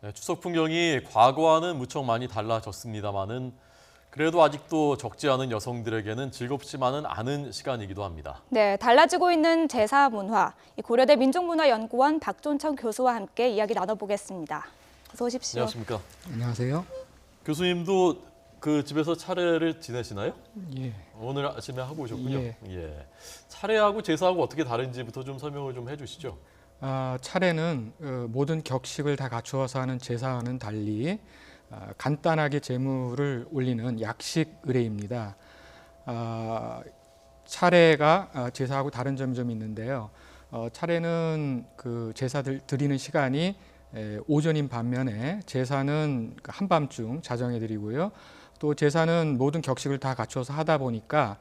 네, 추석 풍경이 과거와는 무척 많이 달라졌습니다만은 그래도 아직도 적지 않은 여성들에게는 즐겁지만은 않은 시간이기도 합니다. 네, 달라지고 있는 제사 문화, 고려대 민족문화연구원 박존청 교수와 함께 이야기 나눠보겠습니다. 어서 오십시오. 안녕하십니까. 안녕하세요. 교수님도 그 집에서 차례를 지내시나요? 예. 오늘 아침에 하고 오셨군요. 예. 차례하고 제사하고 어떻게 다른지부터 좀 설명을 좀 해주시죠. 차례는 모든 격식을 다 갖추어서 하는 제사와는 달리 간단하게 제물을 올리는 약식 의례입니다. 차례가 제사하고 다른 점이 좀 있는데요. 차례는 그 제사들 드리는 시간이 오전인 반면에 제사는 한밤중 자정에 드리고요. 또 제사는 모든 격식을 다 갖춰서 하다 보니까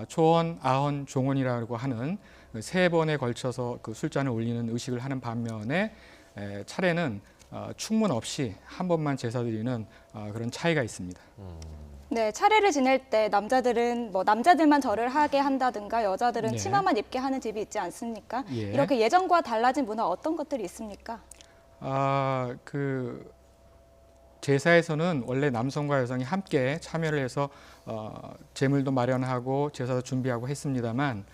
초원, 아헌, 종원이라고 하는 세 번에 걸쳐서 그 술잔을 올리는 의식을 하는 반면에 차례는 충문 없이 한 번만 제사 드리는 그런 차이가 있습니다. 네, 차례를 지낼 때 남자들은 남자들만 절을 하게 한다든가 여자들은 네. 치마만 입게 하는 집이 있지 않습니까? 예. 이렇게 예전과 달라진 문화 어떤 것들이 있습니까? 그 제사에서는 원래 남성과 여성이 함께 참여를 해서 제물도 마련하고 제사도 준비하고 했습니다만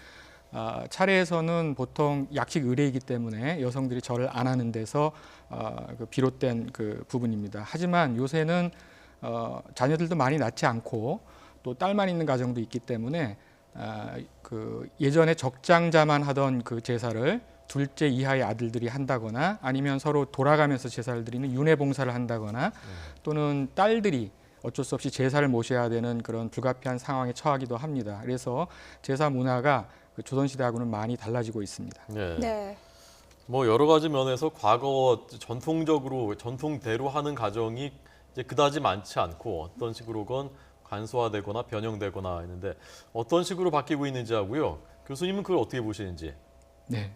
차례에서는 보통 약식 의례이기 때문에 여성들이 절을 안 하는 데서 그 비롯된 그 부분입니다. 하지만 요새는 자녀들도 많이 낳지 않고 또 딸만 있는 가정도 있기 때문에 그 예전에 적장자만 하던 그 제사를 둘째 이하의 아들들이 한다거나 아니면 서로 돌아가면서 제사를 드리는 윤회봉사를 한다거나 또는 딸들이 어쩔 수 없이 제사를 모셔야 되는 그런 불가피한 상황에 처하기도 합니다. 그래서 제사 문화가 그 조선시대하고는 많이 달라지고 있습니다. 네. 뭐 여러 가지 면에서 과거 전통대로 하는 가정이 이제 그다지 많지 않고 어떤 식으로건 간소화되거나 변형되거나 했는데 어떤 식으로 바뀌고 있는지 하고요. 교수님은 그걸 어떻게 보시는지. 네.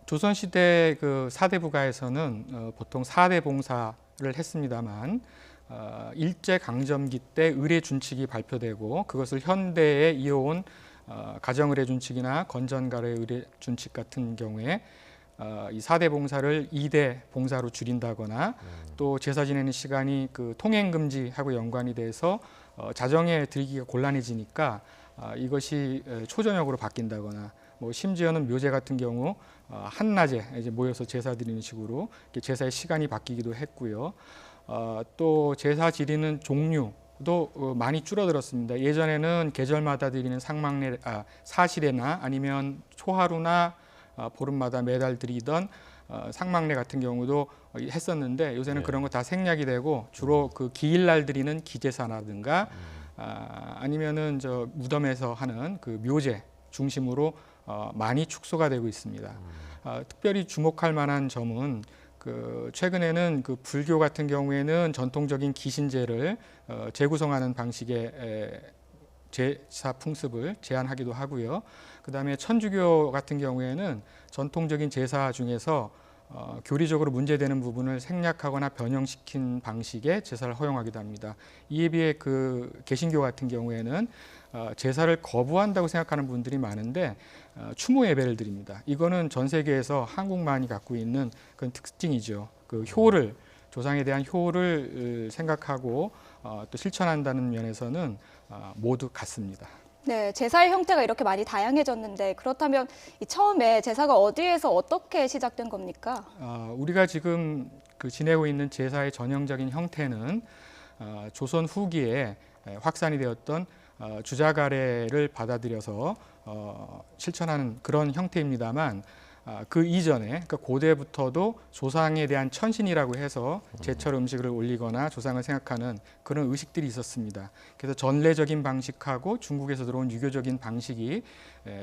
조선시대 그 사대부가에서는 보통 사대 봉사를 했습니다만 일제강점기 때 의례준칙이 발표되고 그것을 현대에 이어온 가정의례준칙이나 건전가래 의례준칙 같은 경우에 이 사대 봉사를 2대 봉사로 줄인다거나 또 제사 지내는 시간이 그 통행금지하고 연관이 돼서 자정에 드리기가 곤란해지니까 이것이 초저녁으로 바뀐다거나 뭐 심지어는 묘제 같은 경우 한낮에 이제 모여서 제사 드리는 식으로 제사의 시간이 바뀌기도 했고요. 또 제사 지리는 종류도 많이 줄어들었습니다. 예전에는 계절마다 드리는 사시례나 아니면 초하루나 보름마다 매달 드리던 상막례 같은 경우도 했었는데 요새는 그런 거 다 생략이 되고 주로 그 기일날 드리는 기제사라든가 아니면은 저 무덤에서 하는 그 묘제 중심으로 많이 축소가 되고 있습니다. 특별히 주목할 만한 점은 그 최근에는 그 불교 같은 경우에는 전통적인 기신제를 재구성하는 방식의 제사 풍습을 제한하기도 하고요. 그다음에 천주교 같은 경우에는 전통적인 제사 중에서 교리적으로 문제되는 부분을 생략하거나 변형시킨 방식의 제사를 허용하기도 합니다. 이에 비해 그 개신교 같은 경우에는 제사를 거부한다고 생각하는 분들이 많은데 추모 예배를 드립니다. 이거는 전 세계에서 한국만이 갖고 있는 그런 특징이죠. 그 효를 조상에 대한 효를 생각하고 또 실천한다는 면에서는 모두 같습니다. 네, 제사의 형태가 이렇게 많이 다양해졌는데 그렇다면 처음에 제사가 어디에서 어떻게 시작된 겁니까? 우리가 지금 그 지내고 있는 제사의 전형적인 형태는 조선 후기에 확산이 되었던 주자가래를 받아들여서 실천하는 그런 형태입니다만 그 이전에 그러니까 고대부터도 조상에 대한 천신이라고 해서 제철 음식을 올리거나 조상을 생각하는 그런 의식들이 있었습니다. 그래서 전래적인 방식하고 중국에서 들어온 유교적인 방식이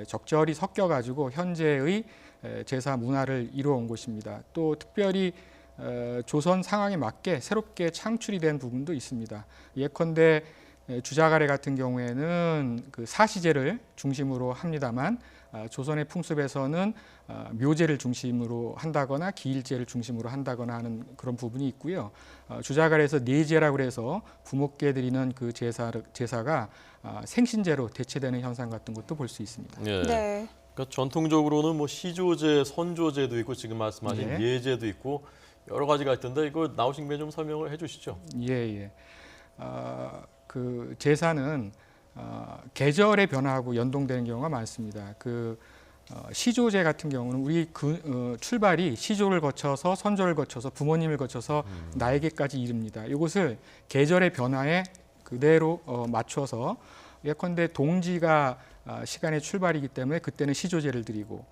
적절히 섞여가지고 현재의 제사 문화를 이루어온 것입니다. 또 특별히 조선 상황에 맞게 새롭게 창출이 된 부분도 있습니다. 예컨대 주자가래 같은 경우에는 그 사시제를 중심으로 합니다만 조선의 풍습에서는 묘제를 중심으로 한다거나 기일제를 중심으로 한다거나 하는 그런 부분이 있고요. 주자가래에서 내제라고 해서 부모께 드리는 그 제사가 생신제로 대체되는 현상 같은 것도 볼 수 있습니다. 네. 그러니까 전통적으로는 뭐 시조제, 선조제도 있고 지금 말씀하신 예. 예제도 있고 여러 가지가 있던데 이거 나오신 김에 좀 설명을 해주시죠. 예, 예. 그 제사는 계절의 변화하고 연동되는 경우가 많습니다. 시조제 같은 경우는 우리 출발이 시조를 거쳐서 선조를 거쳐서 부모님을 거쳐서 나에게까지 이릅니다. 이것을 계절의 변화에 그대로 맞춰서 예컨대 동지가 시간의 출발이기 때문에 그때는 시조제를 드리고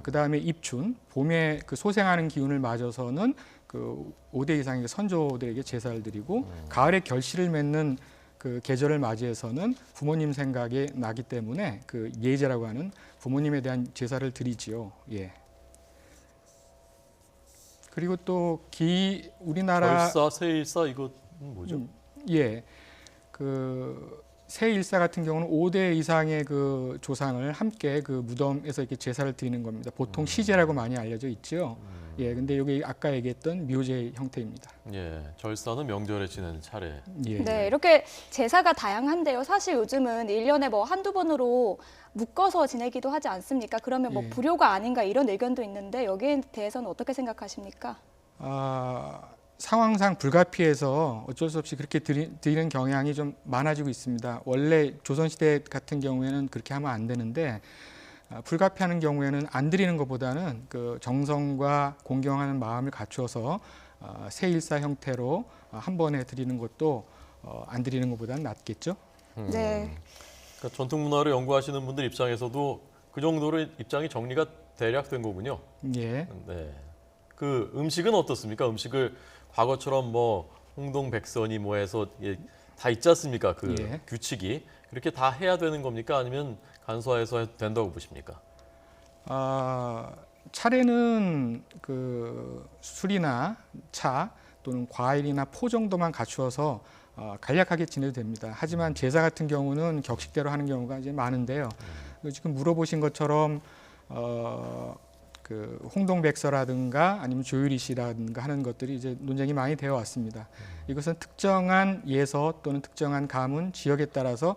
그 다음에 입춘 봄에 그 소생하는 기운을 맞아서는 그 5대 이상의 선조들에게 제사를 드리고 가을에 결실을 맺는 그 계절을 맞이해서는 부모님 생각이 나기 때문에 그 예제라고 하는 부모님에 대한 제사를 드리지요. 예. 그리고 또 우리나라 절사, 세일사 이거 뭐죠? 예. 세일사 같은 경우는 5대 이상의 그 조상을 함께 그 무덤에서 이렇게 제사를 드리는 겁니다. 보통 시제라고 많이 알려져 있죠. 예, 근데 여기 아까 얘기했던 묘제 형태입니다. 예, 절사는 명절에 지내는 차례. 예. 네, 이렇게 제사가 다양한데요. 사실 요즘은 1년에 뭐 한두 번으로 묶어서 지내기도 하지 않습니까? 그러면 뭐 예. 불효가 아닌가 이런 의견도 있는데 여기에 대해서는 어떻게 생각하십니까? 상황상 불가피해서 어쩔 수 없이 그렇게 드리는 경향이 좀 많아지고 있습니다. 원래 조선시대 같은 경우에는 그렇게 하면 안 되는데 불가피하는 경우에는 안 드리는 것보다는 그 정성과 공경하는 마음을 갖추어서 세일사 형태로 한 번에 드리는 것도 안 드리는 것보다는 낫겠죠. 네. 그러니까 전통 문화를 연구하시는 분들 입장에서도 그 정도로 입장이 정리가 대략 된 거군요. 예. 네. 그 음식은 어떻습니까? 음식을 과거처럼 뭐 홍동백선이 뭐 해서 다 있지 않습니까? 그 예. 규칙이 그렇게 다 해야 되는 겁니까? 아니면 간소화해서 해도 된다고 보십니까? 차례는 그 술이나 차 또는 과일이나 포 정도만 갖추어서 간략하게 지내도 됩니다. 하지만 제사 같은 경우는 격식대로 하는 경우가 이제 많은데요. 지금 물어보신 것처럼 그 홍동백서라든가 아니면 조유리시라든가 하는 것들이 이제 논쟁이 많이 되어 왔습니다. 이것은 특정한 예서 또는 특정한 가문 지역에 따라서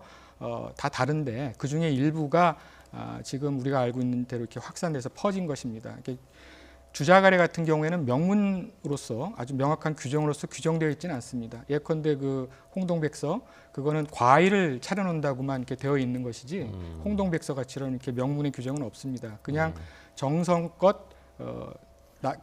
다 다른데 그 중에 일부가 지금 우리가 알고 있는 대로 이렇게 확산돼서 퍼진 것입니다. 주자가래 같은 경우에는 명문으로서 아주 명확한 규정으로서 규정되어 있지는 않습니다. 예컨대 그 홍동백서 그거는 과일을 차려놓는다고만 이렇게 되어 있는 것이지 홍동백서 같이는 이렇게 명문의 규정은 없습니다. 그냥 정성껏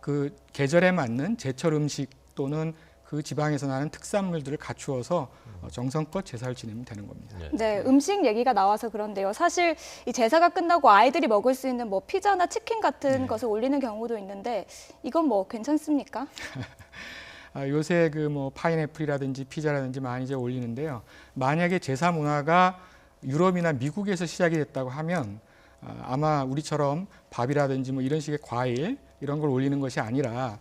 그 계절에 맞는 제철 음식 또는 그 지방에서 나는 특산물들을 갖추어서 정성껏 제사를 지내면 되는 겁니다. 네, 음식 얘기가 나와서 그런데요. 사실 이 제사가 끝나고 아이들이 먹을 수 있는 뭐 피자나 치킨 같은 것을 올리는 경우도 있는데 이건 뭐 괜찮습니까? 요새 그 뭐 파인애플이라든지 피자라든지 많이 이제 올리는데요. 만약에 제사 문화가 유럽이나 미국에서 시작이 됐다고 하면 아마 우리처럼 밥이라든지 뭐 이런 식의 과일 이런 걸 올리는 것이 아니라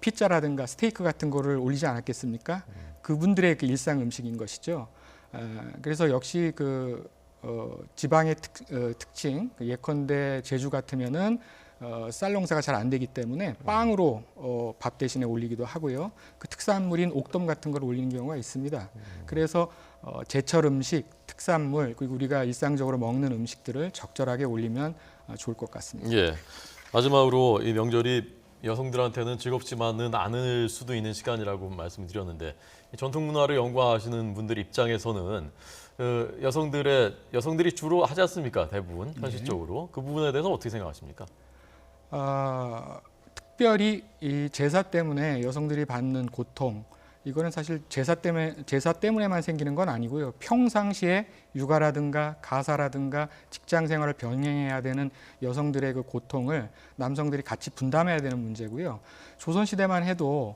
피자라든가 스테이크 같은 거를 올리지 않았겠습니까? 그분들의 그 일상 음식인 것이죠. 그래서 역시 그 지방의 특징, 예컨대 제주 같으면은 쌀 농사가 잘 안 되기 때문에 빵으로 밥 대신에 올리기도 하고요. 그 특산물인 옥돔 같은 걸 올리는 경우가 있습니다. 그래서 제철 음식, 특산물 그리고 우리가 일상적으로 먹는 음식들을 적절하게 올리면 좋을 것 같습니다. 예. 마지막으로 이 명절이 여성들한테는 즐겁지만은 않을 수도 있는 시간이라고 말씀드렸는데 전통 문화를 연구하시는 분들 입장에서는 여성들이 주로 하지 않습니까? 대부분 현실적으로 그 부분에 대해서 어떻게 생각하십니까? 특별히 이 제사 때문에 여성들이 받는 고통 이거는 사실 제사 때문에만 생기는 건 아니고요. 평상시에 육아라든가 가사라든가 직장 생활을 병행해야 되는 여성들의 그 고통을 남성들이 같이 분담해야 되는 문제고요. 조선시대만 해도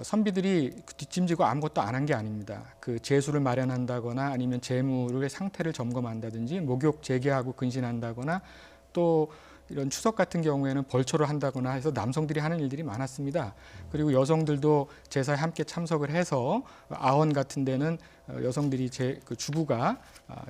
선비들이 뒷짐지고 아무것도 안 한 게 아닙니다. 그 제수를 마련한다거나 아니면 재물의 상태를 점검한다든지 목욕 재개하고 근신한다거나 또 이런 추석 같은 경우에는 벌초를 한다거나 해서 남성들이 하는 일들이 많았습니다. 그리고 여성들도 제사에 함께 참석을 해서 아원 같은 데는 여성들이 그 주부가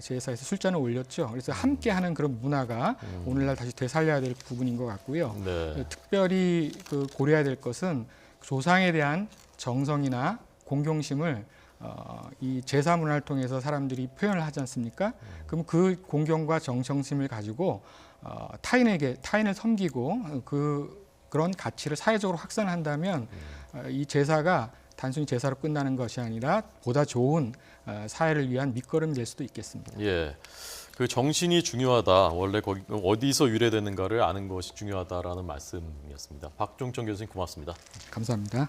제사에서 술잔을 올렸죠. 그래서 함께 하는 그런 문화가 오늘날 다시 되살려야 될 부분인 것 같고요. 네. 특별히 그 고려해야 될 것은 조상에 대한 정성이나 공경심을 이 제사 문화를 통해서 사람들이 표현을 하지 않습니까? 그럼 그 공경과 정성심을 가지고 타인을 섬기고 그 그런 가치를 사회적으로 확산한다면 이 제사가 단순히 제사로 끝나는 것이 아니라 보다 좋은 사회를 위한 밑거름이 될 수도 있겠습니다. 예. 그 정신이 중요하다. 원래 거기 어디서 유래되는가를 아는 것이 중요하다라는 말씀이었습니다. 박종천 교수님 고맙습니다. 감사합니다.